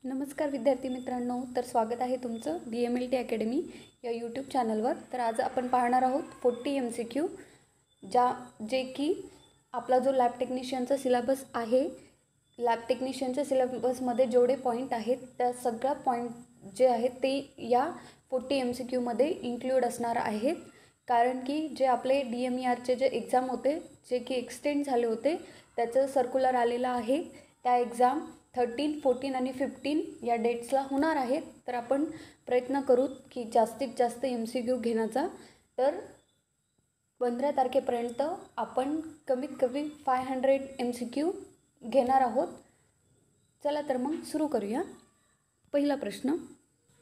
नमस्कार विद्यार्थी मित्रांनो, तर स्वागत आहे तुमचं DMLT अकॅडमी या यूट्यूब चॅनलवर। तर आज आपण पाहणार आहोत 40 MCQ जे की आपला जो लॅब टेक्निशियनचा सिलेबस आहे, लॅब टेक्निशियनच्या सिलेबसमध्ये जेवढे पॉईंट आहेत त्या सगळ्या पॉईंट जे आहेत ते या 40 MCQ मध्ये इन्क्लूड असणार आहेत। कारण की जे आपले DMERचे जे एक्झाम होते जे की एक्सटेंड झाले होते त्याचं सर्क्युलर आलेलं आहे। त्या एक्झाम 13, 14 आणि 15 या डेट्सला होणार आहेत। तर आपण प्रयत्न करू की जास्तीत जास्त MCQ घेण्याचा। तर 15 तारखेपर्यंत आपण कमीत कमी 500 MCQ घेणार आहोत। चला तर मग सुरू करूया। पहिला प्रश्न,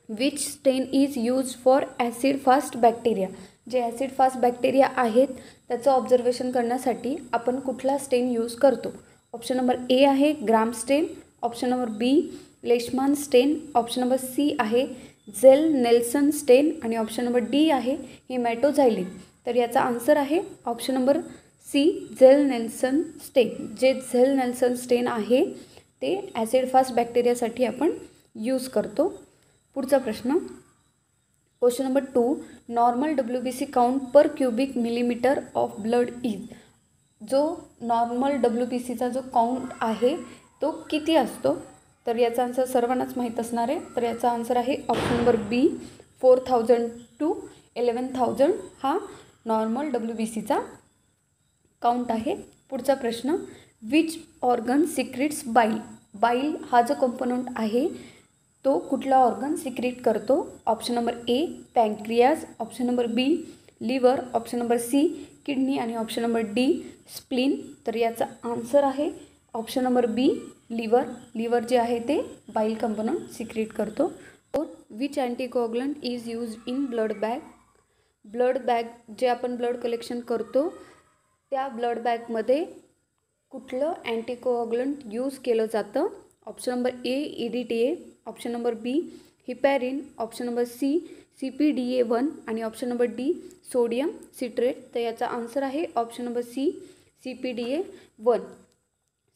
which stain is use for acid fast bacteria. जे ॲसिड फास्ट बॅक्टेरिया आहेत त्याचं ऑब्झर्वेशन करण्यासाठी आपण कुठला स्टेन यूज करतो? ऑप्शन नंबर ए आहे ग्राम स्टेन, ऑप्शन नंबर बी लेशमान स्टेन, ऑप्शन नंबर सी आहे झेल नेल्सन स्टेन आणि ऑप्शन नंबर डी आहे हिमॅटोझायलिन। तर याचा आन्सर आहे ऑप्शन नंबर सी झेल नेल्सन स्टेन। जे झेल नेल्सन स्टेन आहे ते ॲसिड फास्ट बॅक्टेरियासाठी आपण यूज करतो। पुढचा प्रश्न, question number 2, normal WBC count per cubic millimetre of blood is. जो नॉर्मल WBCचा जो काउंट आहे तो किती असतो? तर याचा आन्सर सर्वांनाच माहीत असणार आहे। तर याचा आन्सर आहे ऑप्शन नंबर बी 4000 to 11000 हा नॉर्मल WBCचा काउंट आहे। पुढचा प्रश्न, विच ऑर्गन सिक्रेट्स बाईल। बाईल हा जो कंपोनंट आहे तो कुठला ऑर्गन सिक्रेट करतो? Option number A pancreas, option number B liver, option number C kidney आणि ऑप्शन नंबर डी स्प्लीन। तर याचा आन्सर आहे option number B liver. Liver जे आहे ते बाईल कंपोनंट सिक्रेट करतो। Which anticoagulant is use in blood bag. Blood bag जे आपण ब्लड कलेक्शन करतो त्या ब्लड बॅगमध्ये कुठलं अँटीकोअगुलंट यूज केलं जातं? Option number A EDTA, option number B heparin, option number C CPDA1 आणि option number D sodium citrate. तर याचा आन्सर आहे option number C CPDA1।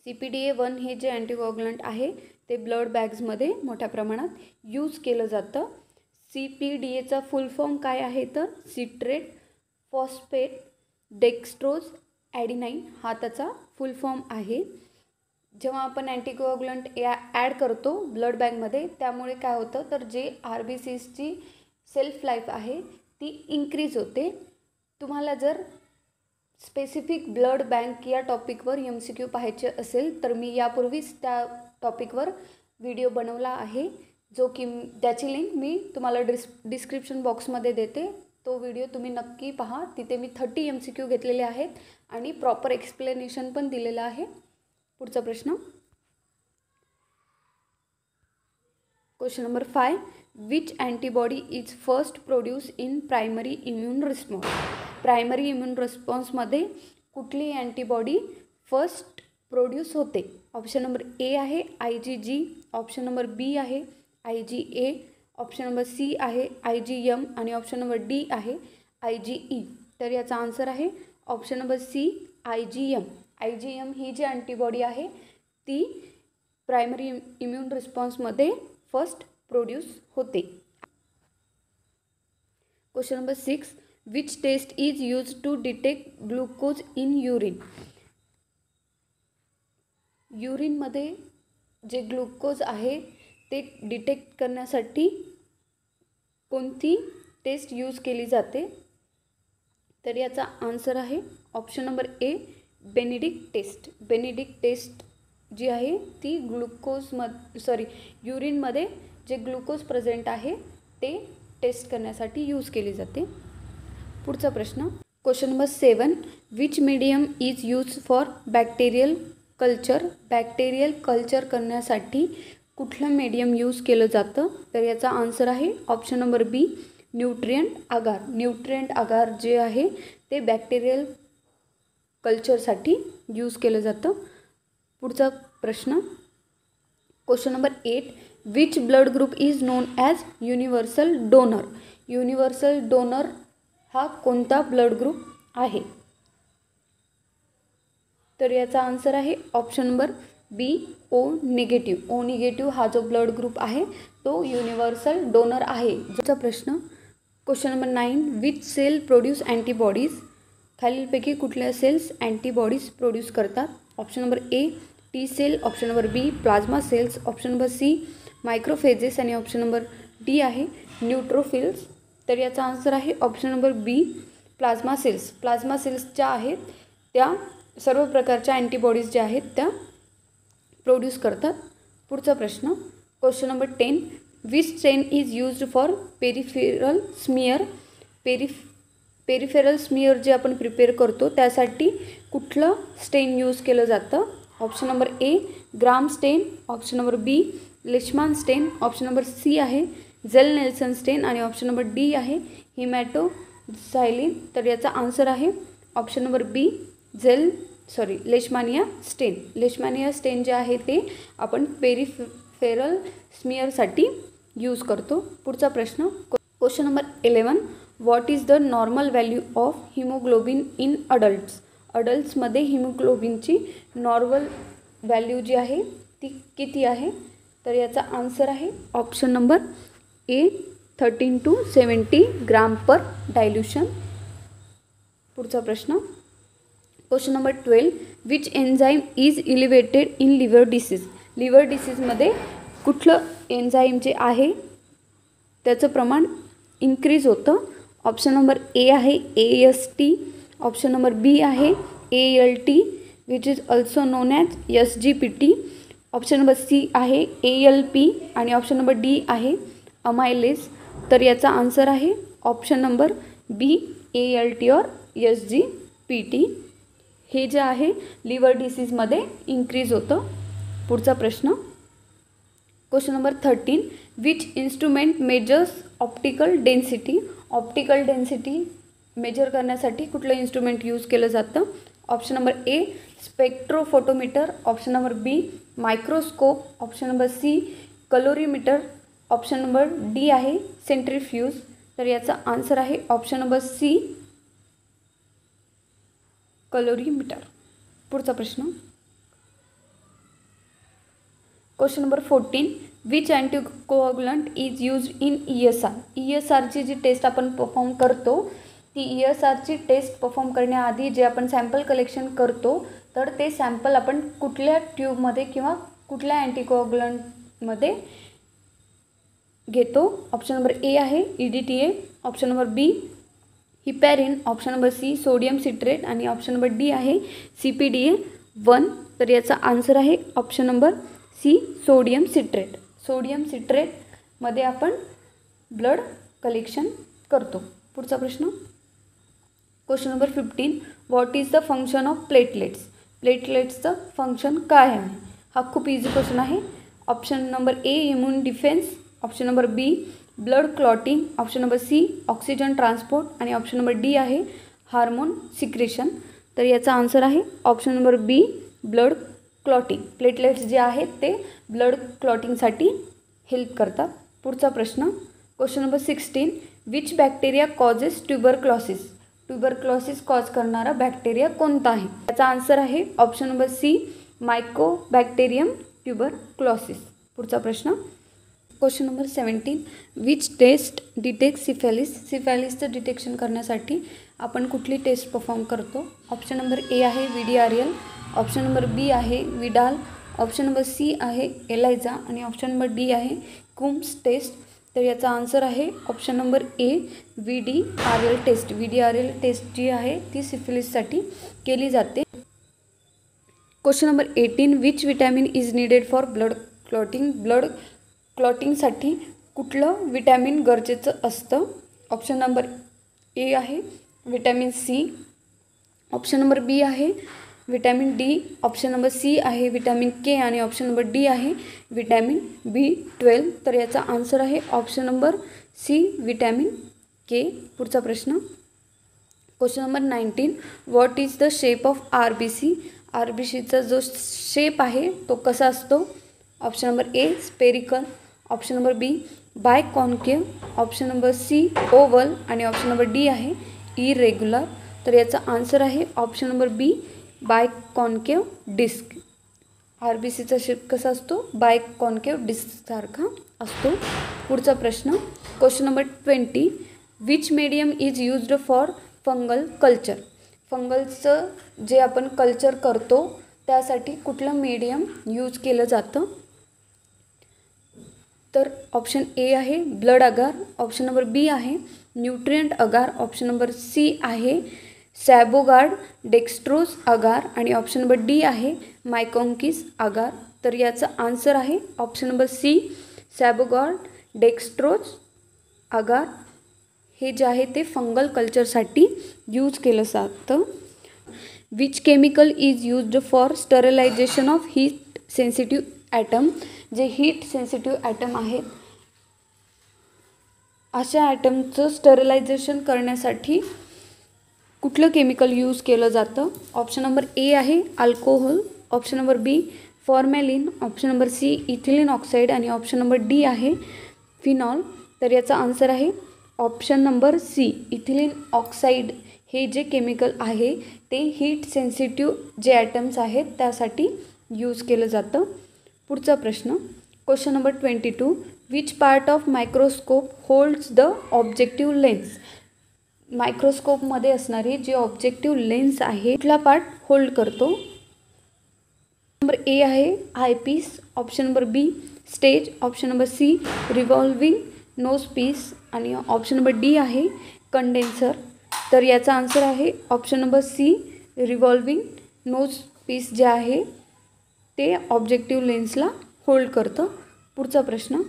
CPDA1 हे जे अँटीकोअगुलंट आहे ते ब्लड बॅग्समध्ये मोठ्या प्रमाणात यूज केलं जातं। CPDAचा फुल फॉर्म काय आहे? तर सिट्रेट फॉस्फेट डेक्स्ट्रोज ॲडिनाइन हा त्याचा फुल फॉर्म आहे। जेव्हा आपण अँटीकोअगुलंट ॲड करतो ब्लड बॅगमध्ये त्यामुळे काय होतं तर जे RBCsची सेल्फ लाईफ आहे ती इन्क्रीज होते। तुम्हाला जर स्पेसिफिक ब्लड बँक या टॉपिकवर MCQ पाहायचे असेल तर मी यापूर्वीच त्या टॉपिकवर व्हिडिओ बनवला आहे, जो की त्याची लिंक मी तुम्हाला डिस्क्रिप्शन बॉक्समध्ये देते। तो व्हिडिओ तुम्ही नक्की पहा। तिथे मी 30 MCQ घेतलेले आहेत आणि प्रॉपर एक्सप्लेनेशन पण दिलेलं आहे। पुढचा प्रश्न, question number 5, which antibody is first produce in primary immune response. Primary immune रिस्पॉन्समध्ये कुठली अँटीबॉडी फर्स्ट प्रोड्यूस होते? ऑप्शन नंबर ए आहे IgG, ऑप्शन नंबर बी आहे IgA, ऑप्शन नंबर सी आहे IgM आणि ऑप्शन नंबर डी आहे IgE। तर याचा आन्सर आहे option number C IgM। IgM ही जी अँटीबॉडी आहे ती प्रायमरी इम्यून रिस्पॉन्समध्ये फर्स्ट प्रोड्यूस होते। Question number 6, which test is use to detect glucose in urine. युरिनमध्ये जे ग्लुकोज आहे ते डिटेक्ट करण्यासाठी कोणती टेस्ट यूज केली जाते? तर याचा आन्सर आहे option number A Benedict test. Benedict test जी आहे ती युरिनमध्ये जे ग्लुकोज प्रेझेंट आहे ते टेस्ट करण्यासाठी यूज केली जाते। पुढचा प्रश्न, question number 7, which medium is use for bacterial culture. Bacterial culture करण्यासाठी कुठलं मीडियम यूज केलं जातं? तर याचा आन्सर आहे ऑप्शन नंबर बी न्यूट्रिएंट आगार। न्यूट्रिएंट आगार जे आहे ते बॅक्टेरियल कल्चरसाठी यूज केलं जातं। पुढचा प्रश्न, question number 8, which blood group is known as universal donor. Universal donor हा कोणता ब्लड ग्रुप आहे? तर याचा आन्सर आहे option number B O negative. O negative हा जो ब्लड ग्रुप आहे तो युनिव्हर्सल डोनर आहे. जोचा प्रश्न question number 9 which cell produce antibodies. खालीलपैकी कुठल्या सेल्स अँटीबॉडीज प्रोड्यूस करतात. Option number A T cell, option number B plasma cells, option number C macrophages आणि ऑप्शन नंबर डी आहे न्यूट्रोफिल्स. तर याचा आन्सर आहे option number B plasma cells. Plasma cells ज्या आहेत त्या सर्व प्रकारच्या अँटीबॉडीज ज्या आहेत त्या प्रोड्यूस करतात. पुढचा प्रश्न question number 10 which stain is used for peripheral smear. Peripheral smear जे आपण प्रिपेअर करतो त्यासाठी कुठलं स्टेन यूज केलं जातं. ऑप्शन नंबर ए ग्राम स्टेन, ऑप्शन नंबर बी लेशमान स्टेन, ऑप्शन नंबर सी आहे झेल नेल्सन स्टेन आणि ऑप्शन नंबर डी आहे हिमॅटोझायलिन. तर याचा आन्सर आहे ऑप्शन नंबर बी लेशमानिया स्टेन. लेशमानिया स्टेन जे आहे ते आपण पेरिफेरल स्मिअरसाठी यूज करतो. पुढचा प्रश्न question number 11 what is the normal value of haemoglobin in adults. अडल्ट्समध्ये हिमोग्लोबिनची नॉर्मल व्हॅल्यू जी आहे ती किती आहे. तर याचा आन्सर आहे option number A 13 to 70 gram per dilution. पुढचा प्रश्न question number 12 which enzyme is elevated in liver disease. Liver डिसीजमध्ये कुठलं एन्झाईम जे आहे त्याचं प्रमाण इन्क्रीज होतं. ऑप्शन नंबर ए आहे AST, ऑप्शन नंबर बी आहे ALT which is also known as SGPT, option number C आहे ALP आणि ऑप्शन नंबर डी आहे अमायलेज. तर याचा आन्सर आहे ऑप्शन नंबर बी ALT और SGPT. हे जे आहे लिव्हर डिसीजमध्ये इन्क्रीज होतं. पुढचा प्रश्न question number 13 which instrument measures optical density. Optical density measure करण्यासाठी कुठलं इन्स्ट्रुमेंट यूज केलं जातं. Option number A spectrophotometer, option number B microscope, option number C colorimeter, option number D आहे सेंट्रीफ्यूज. तर याचा आन्सर आहे ऑप्शन नंबर सी कलोरीमीटर. पुढचा प्रश्न question number 14 which anticoagulant is use in ESR. ESRची जी टेस्ट आपण परफॉर्म करतो ती ESRची टेस्ट परफॉर्म करण्याआधी जे आपण सॅम्पल कलेक्शन करतो तर ते सॅम्पल आपण कुठल्या ट्यूबमध्ये किंवा कुठल्या अँटीकोअगुलंटमध्ये घेतो. ऑप्शन नंबर ए आहे EDTA, option number B heparin, option number C sodium citrate आणि ऑप्शन नंबर डी आहे CPDA1. तर याचा आन्सर आहे option number C sodium citrate. Sodium सिट्रेटमध्ये आपण ब्लड कलेक्शन करतो. पुढचा प्रश्न question number 15 what is the function of platelets. प्लेटलेट्सचं फंक्शन काय आहे. हा खूप इझी क्वेश्चन आहे. Option number A immune defence, option number B blood clotting, option number C oxygen transport आणि ऑप्शन नंबर डी आहे हार्मोन सिक्रेशन. तर याचा आन्सर आहे option number B blood clotting. Platelets जे आहेत ते ब्लड क्लॉटिंगसाठी हेल्प करतात. पुढचा प्रश्न question number 16 which bacteria causes tuberculosis. Tuberculosis cause करणारा बॅक्टेरिया कोणता आहे. याचा आन्सर आहे option number C mycobacterium tuberculosis. पुढचा प्रश्न question number 17 which test detect syphilis. सिफॅलिसचं डिटेक्शन करण्यासाठी आपण कुठली टेस्ट परफॉर्म करतो. ऑप्शन नंबर ए आहे VDRL, ऑप्शन नंबर बी आहे विडाल, ऑप्शन नंबर सी आहे एलायझा आणि ऑप्शन नंबर डी आहे कुम्स टेस्ट. तर याचा आन्सर आहे option number A VDRL test. VDRL test जी आहे ती सिफिलिससाठी केली जाते. Question number 18 which vitamin is needed for blood clotting. Blood क्लॉटिंगसाठी कुठलं विटॅमिन गरजेचं असतं. ऑप्शन नंबर ए आहे vitamin C, option number B आहे vitamin D, option number C आहे विटॅमिन के आणि ऑप्शन नंबर डी आहे विटॅमिन B12. तर याचा आन्सर आहे option number C vitamin K. पुढचा प्रश्न question number 19 what is the shape of RBC. RBCचा जो शेप आहे तो कसा असतो. Option number A spherical, option number B biconcave, option number C oval आणि ऑप्शन नंबर डी आहे इरेग्युलर. तर याचा आन्सर आहे option number B biconcave disc. RBCचा शेप कसा असतो, बाय कॉन्केव्ह डिस्कसारखा असतो. पुढचा प्रश्न question number 20. Which medium is used for fungal culture. फंगलचं जे आपण कल्चर करतो त्यासाठी कुठलं मीडियम यूज केलं जातं. तर ऑप्शन ए आहे ब्लड अगार, ऑप्शन नंबर बी आहे न्यूट्रिएंट अगार, ऑप्शन नंबर सी आहे सॅबोगार्ड डेक्स्ट्रोज अगार आणि ऑप्शन नंबर डी आहे मायकोंकिस अगार. तर याचा आन्सर आहे option number C Sabouraud dextrose agar. हे जे आहे ते फंगल कल्चरसाठी यूज केलं जातं. Which chemical is used for sterilisation of heat sensitive atom. जे हीट सेन्सिटिव्ह ॲटम आहेत अशा ॲटमचं स्टरलायझेशन करण्यासाठी कुठलं केमिकल यूज केलं जातं. ऑप्शन नंबर ए आहे alcohol, option number B formalin, option number C ethylene oxide आणि ऑप्शन नंबर डी आहे फिनॉल. तर याचा आन्सर आहे option number C ethylene oxide. हे जे केमिकल आहे ते हीट सेन्सिटिव्ह जे ॲटम्स आहेत त्यासाठी यूज केलं जातं. पुढचा प्रश्न question number 22. Which part of microscope holds the objective lens. मायक्रोस्कोपमध्ये असणारी जी ऑब्जेक्टिव्ह लेन्स आहे कुठला पार्ट होल्ड करतो. नंबर ए आहे eyepiece, option number B stage, option number C revolving nose piece आणि ऑप्शन नंबर डी आहे कंडेन्सर. तर याचा आन्सर आहे option number C revolving nose piece जे आहे ते ऑब्जेक्टिव्ह लेन्सला होल्ड करतं. पुढचा प्रश्न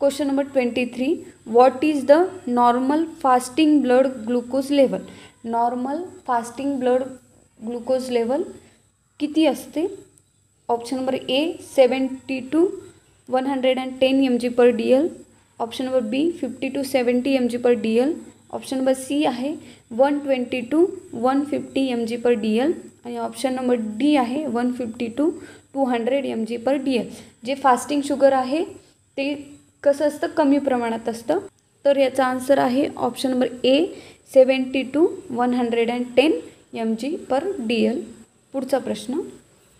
question number 23. What is the normal fasting blood glucose level. Normal fasting blood glucose level किती असते. Option number A 70 to 110 mg/dl, option number B 50 to 70 mg/dl, option number C आहे 120 to 150 mg/dl आणि option number D आहे 150 to 200 mg/dl. जे fasting sugar आहे ते कसं असतं, कमी प्रमाणात असतं. तर याचा आन्सर आहे option number A 70 to 110 mg/dl. पुढचा प्रश्न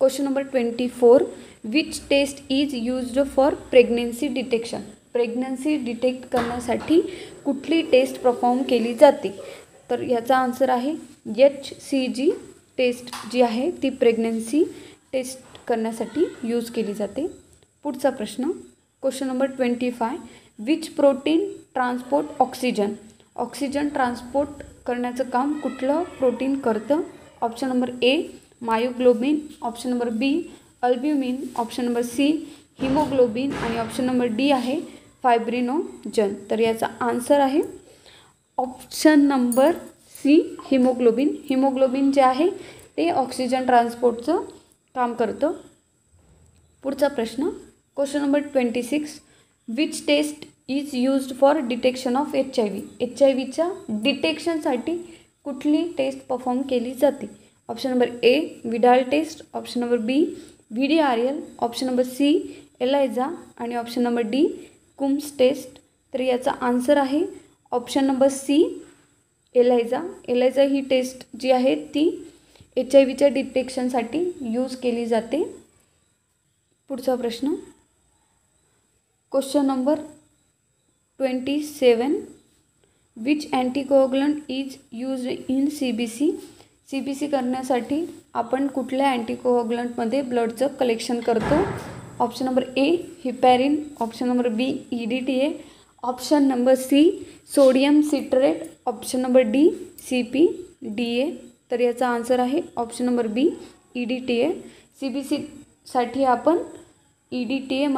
question number 24. Which test is used for pregnancy detection. Pregnancy detect करण्यासाठी कुठली टेस्ट परफॉर्म केली जाते. तर याचा आन्सर आहे HCG टेस्ट जी आहे ती प्रेग्नन्सी टेस्ट करण्यासाठी यूज केली जाते. पुढचा प्रश्न question number 25. Which protein transport oxygen. Oxygen transport करण्याचं काम कुठलं प्रोटीन करतं. Option number A myoglobin, option number B albumin, option number C haemoglobin आणि ऑप्शन नंबर डी आहे फायब्रिनोजन. तर याचा आन्सर आहे option number C haemoglobin. Haemoglobin जे आहे ते ऑक्सिजन ट्रान्सपोर्टचं काम करतं. पुढचा प्रश्न question number 26. Which test is used for detection of HIV. HIVच्या डिटेक्शनसाठी कुठली टेस्ट परफॉर्म केली जाते. Option number A Widal test, option number B VDRL, option number C ELISA आणि option number D Coombs test. तर याचा आन्सर आहे option number C ELISA. ELISA ही टेस्ट जी आहे ती HIV डिटेक्शनसाठी यूज केली जाते. पुढचा प्रश्न question number 27. Which anticoagulant is used in CBC. CBC करण्यासाठी आपण कुठल्या अँटीकोअगुलंटमध्ये ब्लडचं कलेक्शन करतो. Option number A heparin, option number B EDTA, option number C sodium citrate, option number D CPDA. तर याचा आन्सर आहे ऑप्शन नंबर बी EDTA. CBCसाठी आपण EDTA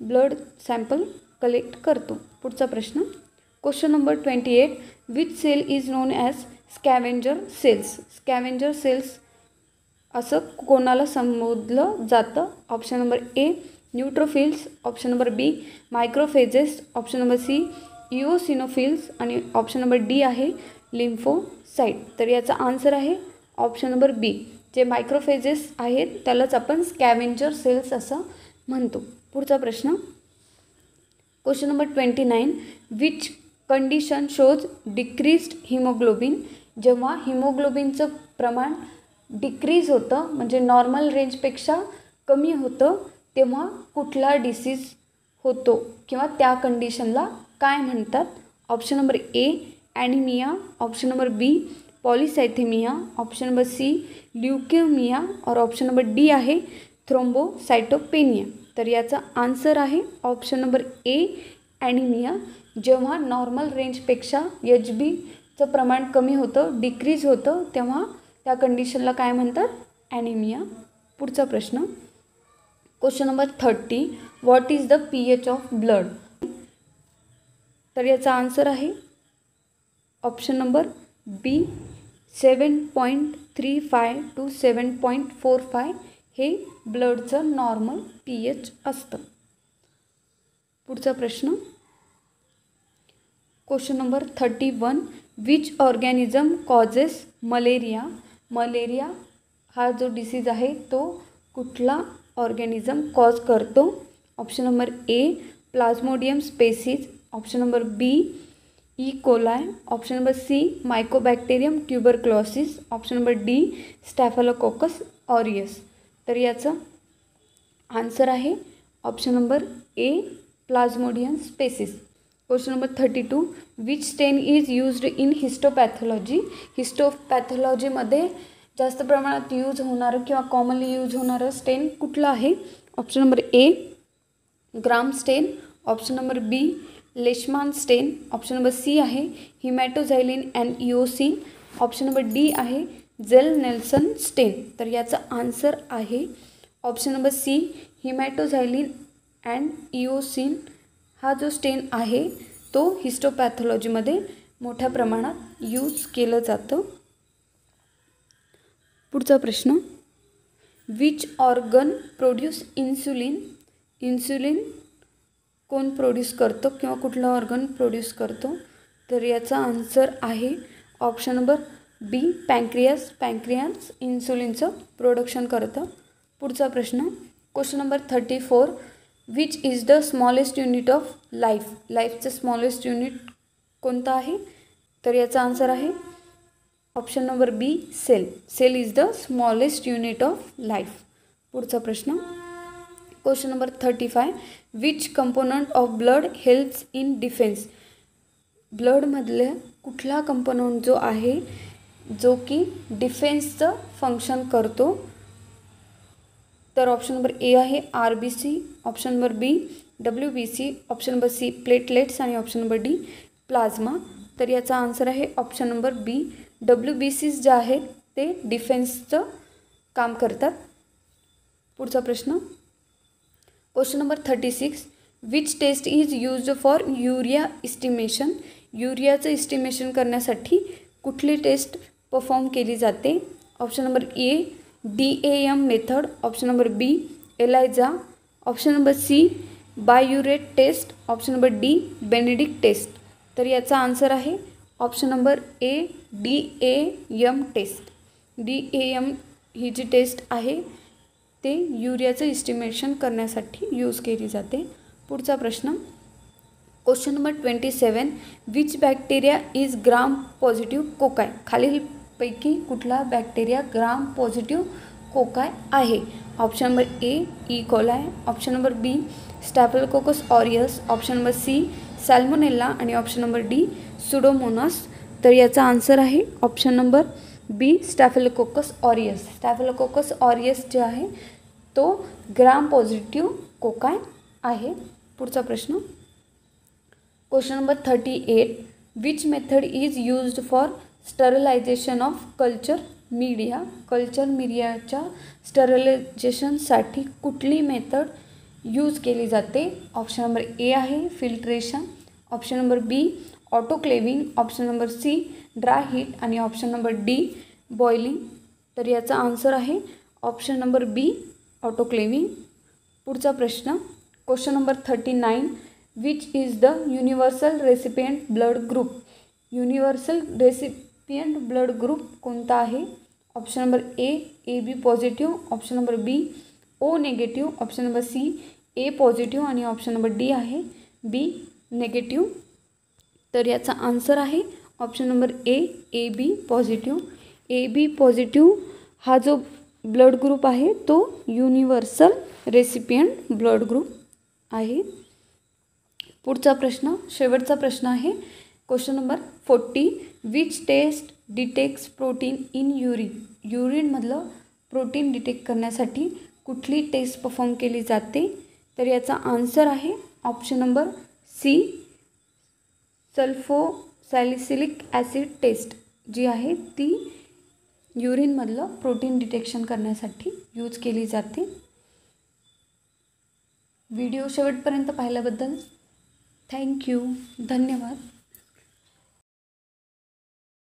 ब्लड सॅम्पल कलेक्ट करतो. पुढचा प्रश्न question number 28. Which cell is known as scavenger cells. Scavenger cells असं कोणाला संबोधलं जातं. Option number A neutrophils, option number B microphages, option number C eosinophils आणि ऑप्शन नंबर डी आहे लिम्फोसाइट. तर याचा आन्सर आहे ऑप्शन नंबर बी. जे मायक्रोफेजेस आहेत त्यालाच आपण स्कॅव्हेंजर सेल्स असं म्हणतो. पुढचा प्रश्न question number 29. Which condition shows decreased haemoglobin. जेव्हा हिमोग्लोबिनचं प्रमाण डिक्रीज होतं म्हणजे नॉर्मल रेंजपेक्षा कमी होतं तेव्हा कुठला डिसीज होतो किंवा त्या कंडिशनला काय म्हणतात? Option number A anaemia, option number B polycythaemia, option number C leukaemia और ऑप्शन नंबर डी आहे थ्रोम्बोसायटोपेनिया. तर याचा आन्सर आहे ऑप्शन नंबर ए ॲनिमिया. जेव्हा नॉर्मल रेंजपेक्षा HBचं प्रमाण कमी होतं, डिक्रीज होतं, तेव्हा त्या कंडिशनला काय म्हणतात? ॲनिमिया. पुढचा प्रश्न question number 30. What is the pH of blood? तर याचा आन्सर आहे ऑप्शन नंबर बी 7.35 to 7.45 हे ब्लडचं नॉर्मल pH असतं. पुढचा प्रश्न question number 31. Which organism causes malaria? Malaria हा जो डिसीज आहे तो कुठला ऑर्गॅनिझम कॉज करतो? Option number A Plasmodium species, option number B E coli, option number C Mycobacterium tuberculosis, option number D Staphylococcus aureus. तर याचं आन्सर आहे option number A Plasmodium species. Question number 32. Which stain is used in histopathology? हिस्टोपॅथॉलॉजीमध्ये जास्त प्रमाणात use होणारं किंवा commonly use होणारं स्टेन कुठलं आहे? ऑप्शन नंबर ए ग्राम स्टेन, ऑप्शन नंबर बी लेशमान स्टेन, ऑप्शन नंबर सी आहे haematoxylin and eosin, option number D आहे जेल नेल्सन स्टेन. तर याचा आन्सर आहे option number C haematoxylin and eosin. हा जो स्टेन आहे तो हिस्टोपॅथॉलॉजीमध्ये मोठ्या प्रमाणात यूज केलं जातं. पुढचा प्रश्न which organ produce insulin? Insulin कोण प्रोड्यूस करतो किंवा कुठला ऑर्गन प्रोड्यूस करतो? तर याचा आन्सर आहे option number B pancreas. Pancreas इन्सुलिनचं प्रोडक्शन करतं. पुढचा प्रश्न question number 34. Which is the smallest unit of life? लाईफचं स्मॉलेस्ट युनिट कोणतं आहे? तर याचा आन्सर आहे option number B cell. Cell is the smallest unit of life. पुढचा प्रश्न question number 35. Which component of blood helps in defence? ब्लडमधले कुठला कंपोनंट जो आहे जो की डिफेन्सचं फंक्शन करतो? तर ऑप्शन नंबर ए आहे RBC, option number B WBC, option number C platelets आणि ऑप्शन नंबर डी प्लाझ्मा. तर याचा आन्सर आहे ऑप्शन नंबर बी WBCs जे आहेत ते डिफेन्सचं काम करतात. पुढचा प्रश्न question number 36. Which test is used for urea estimation? युरियाचं इस्टिमेशन करण्यासाठी कुठली टेस्ट परफॉर्म केली जाते? Option number A DAM method, option number B ELISA, option number C biuret test, option number D Benedict test. तर याचा answer आहे option number A DAM test. DAM ही जी टेस्ट आहे ते युरियाचं इस्टिमेशन करण्यासाठी यूज केली जाते. पुढचा प्रश्न question number 27. Which bacteria is Gram positive cocci? खालीलपैकी कुठला बॅक्टेरिया ग्राम पॉझिटिव्ह कोकाय आहे? Option number A E coli, option number B Staphylococcus aureus, option number C Salmonella आणि ऑप्शन नंबर डी सुडोमोनास. तर याचा आन्सर आहे option number B Staphylococcus aureus. Staphylococcus aureus जे आहे तो ग्राम पॉझिटिव्ह कोकाय आहे. पुढचा प्रश्न question number 38. Which method is used for sterilisation of culture media? Culture मीडियाच्या स्टरलायझेशनसाठी कुठली मेथड यूज केली जाते? ऑप्शन नंबर ए आहे filtration, option number B autoclaving, option number C dry heat आणि ऑप्शन नंबर डी बॉइलिंग. तर याचा answer आहे option number B autoclaving. पुढचा प्रश्न question number 39. Which is the universal recipient blood group? Universal recipient blood group कोणता आहे? Option number A AB positive, option number B O negative, option number C A positive आणि option number D आहे B negative. तर याचा answer आहे option number A AB positive. AB positive हा जो blood group आहे तो युनिव्हर्सल रेसिपियंट ब्लड ग्रुप आहे. पुढचा प्रश्न, शेवटचा प्रश्न आहे question number 40. Which test detects protein in urine. युरिनमधलं प्रोटीन डिटेक्ट करण्यासाठी कुठली टेस्ट परफॉर्म केली जाते. तर याचा आन्सर आहे option number C, sulphosalicylic acid test जी आहे ती युरिनमधलं प्रोटीन डिटेक्शन करण्यासाठी यूज केली जाते. व्हिडिओ शेवटपर्यंत पाहिल्याबद्दल थँक्यू, धन्यवाद.